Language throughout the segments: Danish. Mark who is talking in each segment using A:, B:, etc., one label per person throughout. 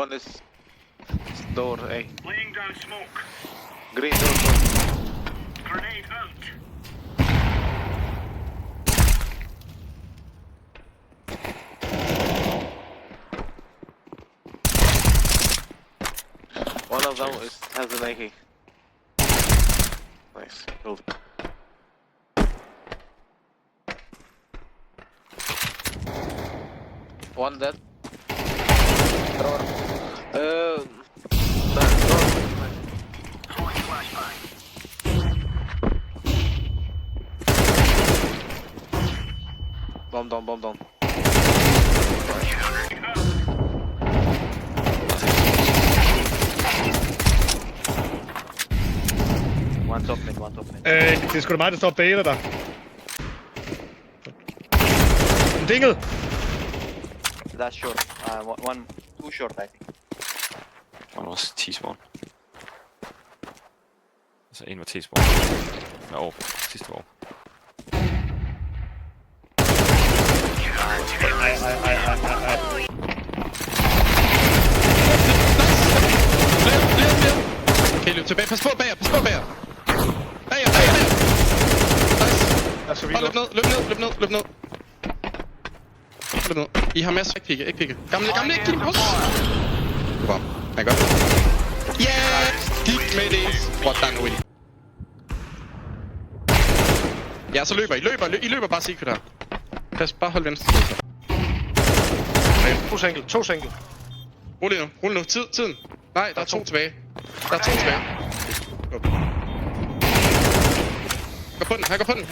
A: one is door A.
B: Laying down smoke.
A: Green door.
B: Grenade out.
A: One of them has an AK. Nice. Cool. One dead. Door.
B: Throwing flashbang.
A: Bomb down.
C: One top mid.
D: Det er sgu da mig, der står bag dig. Dinget!
C: That's short. Two short, I think.
E: One was T-spawn. Altså en var T-spawn. Med sidste år.
F: Okay, løb tilbage. Pas på bager. Bager. Nice. Løb ned. I har masser. Ikke pigge. Gamle, ikke kigge på os. Super. Han gør. Yeah! Gik med det. Hvordan nu? Ja, så løber I. I løber bare secret her. Pas, bare hold venstre.
D: To single.
F: Rul nu. Tiden. Nej, der er to tilbage. Gå på den. Han er på den.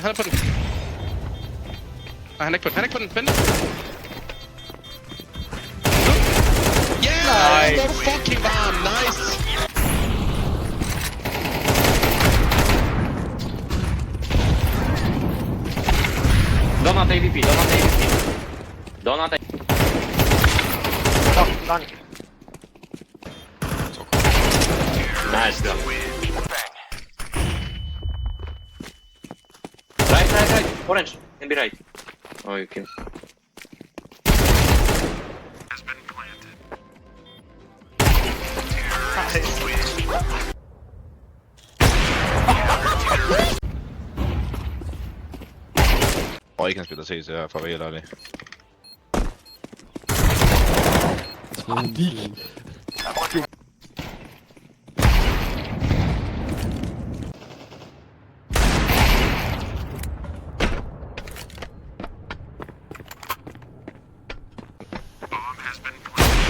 F: Nej, han er ikke på den. Vent. Yeah! Nice. Hvor er du fucking varm. Nice.
C: Don't AVP.
D: Fuck, lang.
C: Nice done. Right. Orange. Can be right. Oh, you can.
B: Has been planted.
G: Og ikke han spiller CC her, for at være helt ærlig.
B: Bomb has been planted.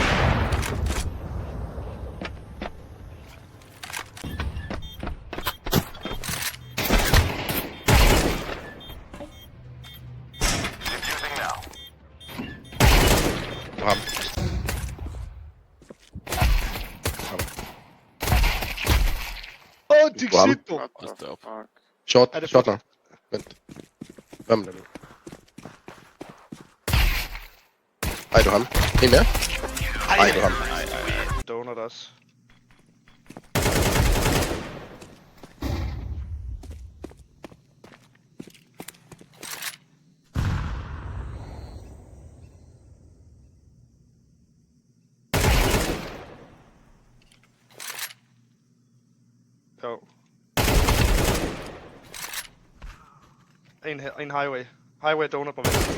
B: Defusing now.
G: Ham.
D: Åh, Dixito!
A: What the fuck?
G: Short lang. Vent. Hvem er det nu? Ej, du ham. En mere? Ej, du ham.
D: Donut også. Jo. En highway. Highway donut på venstre.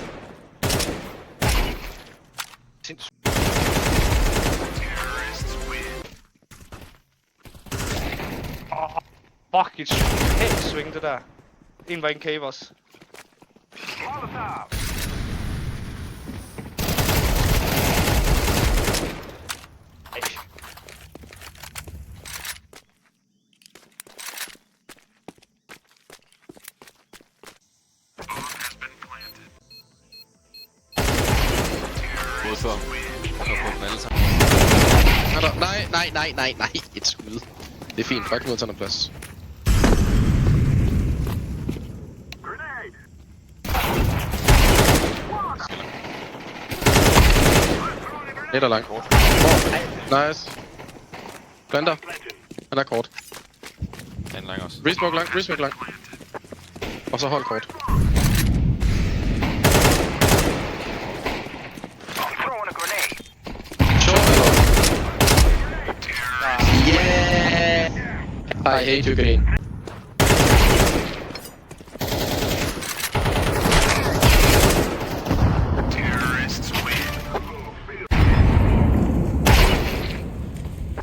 D: Sindssygt. Fuck, et helt swing det der. En var en cave også.
F: Nej. Et skud. Det er fint. Bare kom ud og tage noget plads.
B: Grenade.
F: Lidt og langt. Nice. Planter. Han er kort.
E: En lang også.
F: Resmoke lang. Og så hold kort.
B: Throwing a grenade.
F: Short eller? I hate you, Green.
B: Terrorists win.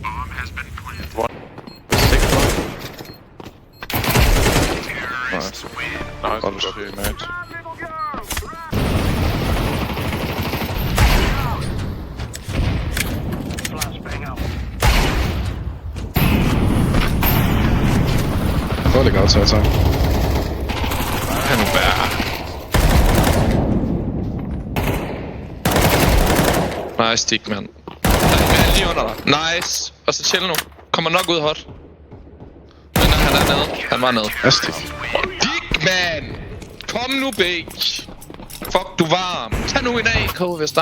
B: Bomb has been planted. Terrorists win.
H: Nice, mate.
G: Falling outside, so.
H: Han nu være.
F: Nice, Dick, mand. Der er en lige under dig. Nice. Og så chill nu. Kommer nok ud hot. Men nej, han er nede. Han var nede.
G: Yes, Dick.
F: Dick, man! Kom nu, B. Fuck, du er varm. Tag nu en AK, hvis der er.